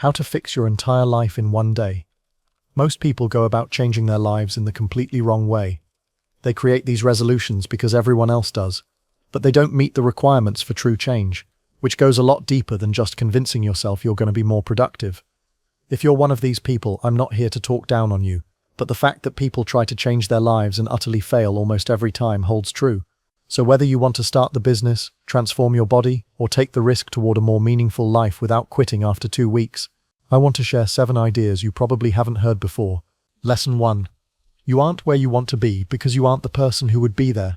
How to fix your entire life in one day. Most people go about changing their lives in the completely wrong way. They create these resolutions because everyone else does, but they don't meet the requirements for true change, which goes a lot deeper than just convincing yourself you're going to be more productive. If you're one of these people, I'm not here to talk down on you, but the fact that people try to change their lives and utterly fail almost every time holds true. So whether you want to start the business, transform your body, or take the risk toward a more meaningful life without quitting after 2 weeks, I want to share 7 ideas you probably haven't heard before. Lesson 1. You aren't where you want to be because you aren't the person who would be there.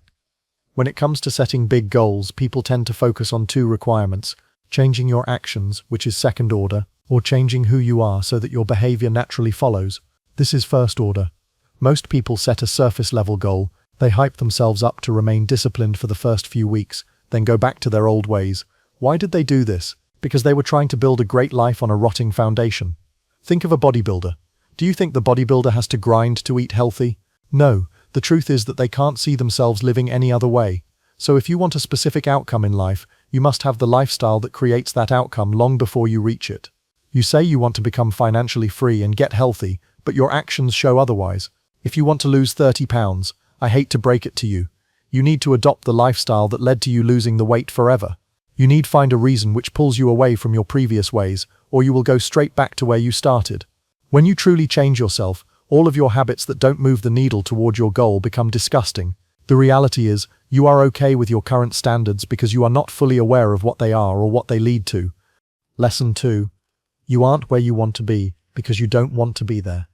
When it comes to setting big goals, people tend to focus on 2 requirements: changing your actions, which is second order, or changing who you are so that your behavior naturally follows. This is first order. Most people set a surface-level goal. They hype themselves up to remain disciplined for the first few weeks, then go back to their old ways. Why did they do this? Because they were trying to build a great life on a rotting foundation. Think of a bodybuilder. Do you think the bodybuilder has to grind to eat healthy? No, the truth is that they can't see themselves living any other way. So if you want a specific outcome in life, you must have the lifestyle that creates that outcome long before you reach it. You say you want to become financially free and get healthy, but your actions show otherwise. If you want to lose 30 pounds, I hate to break it to you. You need to adopt the lifestyle that led to you losing the weight forever. You need to find a reason which pulls you away from your previous ways, or you will go straight back to where you started. When you truly change yourself, all of your habits that don't move the needle toward your goal become disgusting. The reality is, you are okay with your current standards because you are not fully aware of what they are or what they lead to. Lesson 2. You aren't where you want to be because you don't want to be there.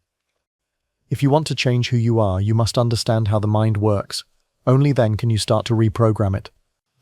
If you want to change who you are, you must understand how the mind works. Only then can you start to reprogram it.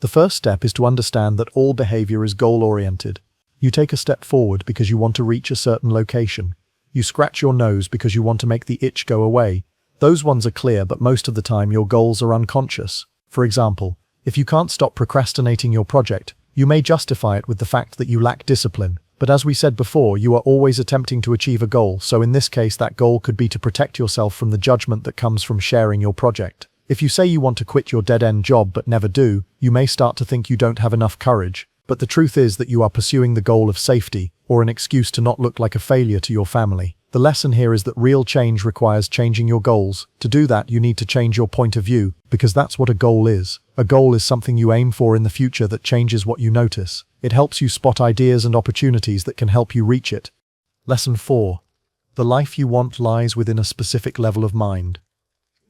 The first step is to understand that all behavior is goal-oriented. You take a step forward because you want to reach a certain location. You scratch your nose because you want to make the itch go away. Those ones are clear, but most of the time your goals are unconscious. For example, if you can't stop procrastinating your project, you may justify it with the fact that you lack discipline. But as we said before, you are always attempting to achieve a goal, so in this case that goal could be to protect yourself from the judgment that comes from sharing your project. If you say you want to quit your dead-end job but never do, you may start to think you don't have enough courage. But the truth is that you are pursuing the goal of safety, or an excuse to not look like a failure to your family. The lesson here is that real change requires changing your goals. To do that, you need to change your point of view, because that's what a goal is. A goal is something you aim for in the future that changes what you notice. It helps you spot ideas and opportunities that can help you reach it. Lesson 4. The life you want lies within a specific level of mind.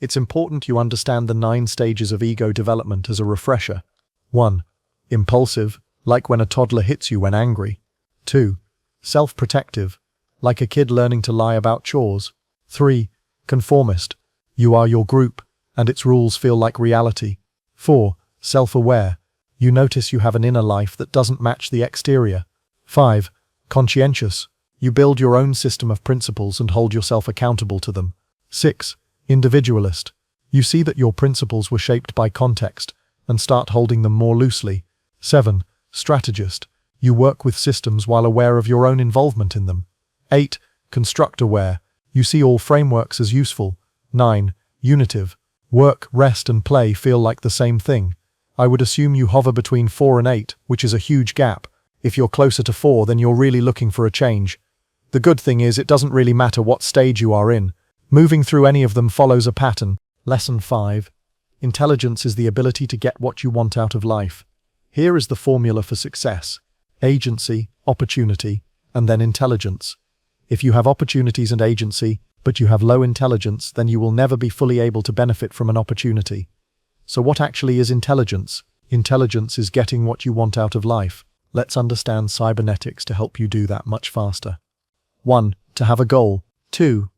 It's important you understand the 9 stages of ego development as a refresher. 1. Impulsive, like when a toddler hits you when angry. 2. Self-protective, like a kid learning to lie about chores. 3. Conformist, you are your group, and its rules feel like reality. 4. Self-aware, you notice you have an inner life that doesn't match the exterior. 5. Conscientious, you build your own system of principles and hold yourself accountable to them. 6. Individualist, you see that your principles were shaped by context and start holding them more loosely. 7. Strategist, you work with systems while aware of your own involvement in them. 8. Construct-aware, you see all frameworks as useful. 9. Unitive, work, rest and play feel like the same thing. I would assume you hover between 4 and 8, which is a huge gap. If you're closer to 4, then you're really looking for a change. The good thing is it doesn't really matter what stage you are in. Moving through any of them follows a pattern. Lesson 5. Intelligence is the ability to get what you want out of life. Here is the formula for success: agency, opportunity, and then intelligence. If you have opportunities and agency, but you have low intelligence, then you will never be fully able to benefit from an opportunity. So what actually is intelligence? Intelligence is getting what you want out of life. Let's understand cybernetics to help you do that much faster. 1. To have a goal. 2.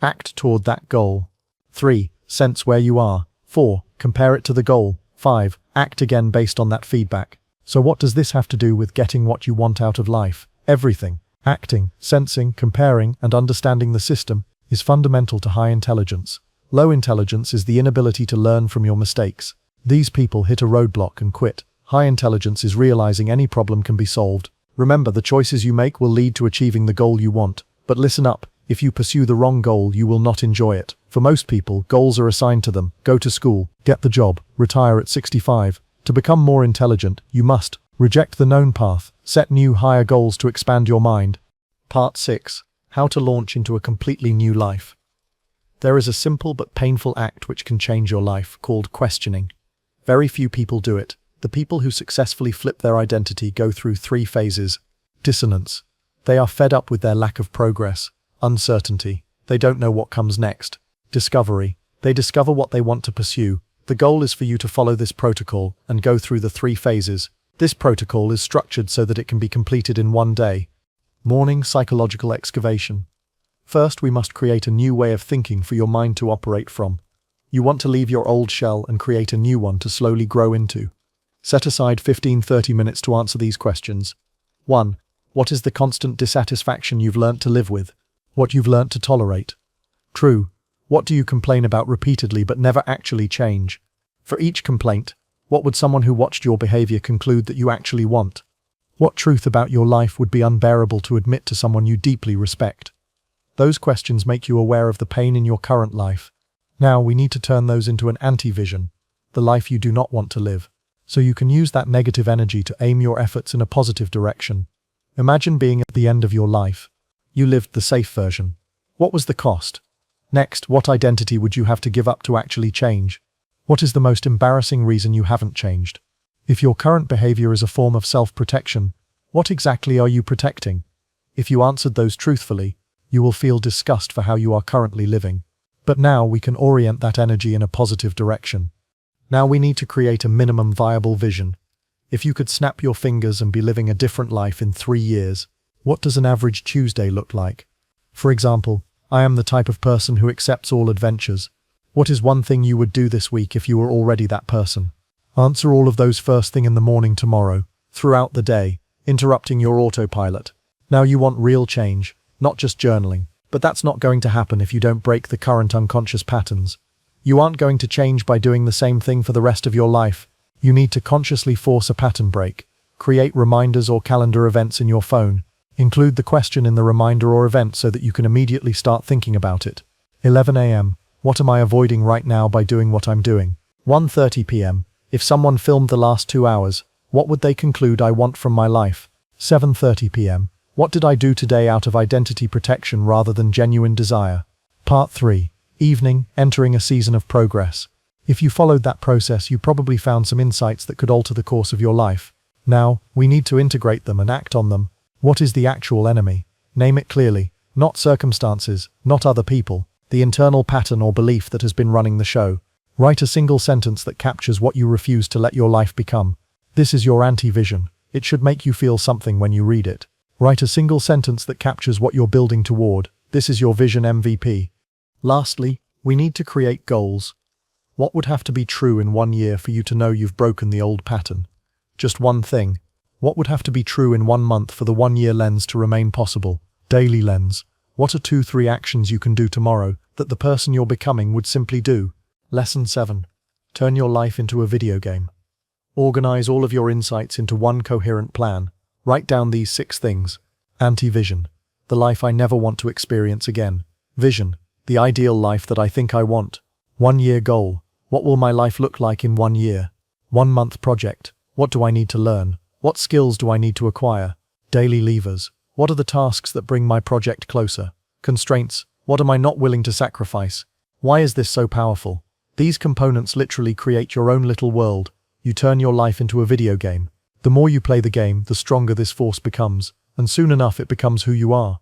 Act toward that goal. 3. Sense where you are. 4. Compare it to the goal. 5. Act again based on that feedback. So what does this have to do with getting what you want out of life? Everything. Acting, sensing, comparing, and understanding the system is fundamental to high intelligence. Low intelligence is the inability to learn from your mistakes. These people hit a roadblock and quit. High intelligence is realizing any problem can be solved. Remember, the choices you make will lead to achieving the goal you want. But listen up. If you pursue the wrong goal, you will not enjoy it. For most people, goals are assigned to them. Go to school, get the job, retire at 65. To become more intelligent, you must reject the known path, set new higher goals to expand your mind. Part 6. How to launch into a completely new life. There is a simple but painful act which can change your life, called questioning. Very few people do it. The people who successfully flip their identity go through 3 phases. Dissonance. They are fed up with their lack of progress. Uncertainty. They don't know what comes next. Discovery. They discover what they want to pursue. The goal is for you to follow this protocol and go through the 3 phases. This protocol is structured so that it can be completed in one day. Morning psychological excavation. First, we must create a new way of thinking for your mind to operate from. You want to leave your old shell and create a new one to slowly grow into. Set aside 15-30 minutes to answer these questions. 1. What is the constant dissatisfaction you've learnt to live with? What you've learnt to tolerate? True. What do you complain about repeatedly but never actually change? For each complaint, what would someone who watched your behavior conclude that you actually want? What truth about your life would be unbearable to admit to someone you deeply respect? Those questions make you aware of the pain in your current life. Now we need to turn those into an anti-vision, the life you do not want to live, so you can use that negative energy to aim your efforts in a positive direction. Imagine being at the end of your life. You lived the safe version. What was the cost? Next, what identity would you have to give up to actually change? What is the most embarrassing reason you haven't changed? If your current behavior is a form of self-protection, what exactly are you protecting? If you answered those truthfully, you will feel disgust for how you are currently living. But now we can orient that energy in a positive direction. Now we need to create a minimum viable vision. If you could snap your fingers and be living a different life in 3 years, what does an average Tuesday look like? For example, I am the type of person who accepts all adventures. What is one thing you would do this week if you were already that person? Answer all of those first thing in the morning tomorrow, throughout the day, interrupting your autopilot. Now you want real change, not just journaling. But that's not going to happen if you don't break the current unconscious patterns. You aren't going to change by doing the same thing for the rest of your life. You need to consciously force a pattern break. Create reminders or calendar events in your phone. Include the question in the reminder or event so that you can immediately start thinking about it. 11 a.m. What am I avoiding right now by doing what I'm doing? 1:30 p.m. If someone filmed the last 2 hours, what would they conclude I want from my life? 7:30 p.m. What did I do today out of identity protection rather than genuine desire? Part 3. Evening, entering a season of progress. If you followed that process, you probably found some insights that could alter the course of your life. Now, we need to integrate them and act on them. What is the actual enemy? Name it clearly. Not circumstances, not other people. The internal pattern or belief that has been running the show. Write a single sentence that captures what you refuse to let your life become. This is your anti-vision. It should make you feel something when you read it. Write a single sentence that captures what you're building toward. This is your vision MVP. Lastly, we need to create goals. What would have to be true in 1 year for you to know you've broken the old pattern? Just one thing. What would have to be true in 1 month for the 1-year lens to remain possible? Daily lens. What are 2-3 actions you can do tomorrow that the person you're becoming would simply do? Lesson 7. Turn your life into a video game. Organize all of your insights into one coherent plan. Write down these 6 things. Anti-vision. The life I never want to experience again. Vision. The ideal life that I think I want. 1-year goal. What will my life look like in 1 year? 1-month project. What do I need to learn? What skills do I need to acquire? Daily levers. What are the tasks that bring my project closer? Constraints. What am I not willing to sacrifice? Why is this so powerful? These components literally create your own little world. You turn your life into a video game. The more you play the game, the stronger this force becomes, and soon enough it becomes who you are.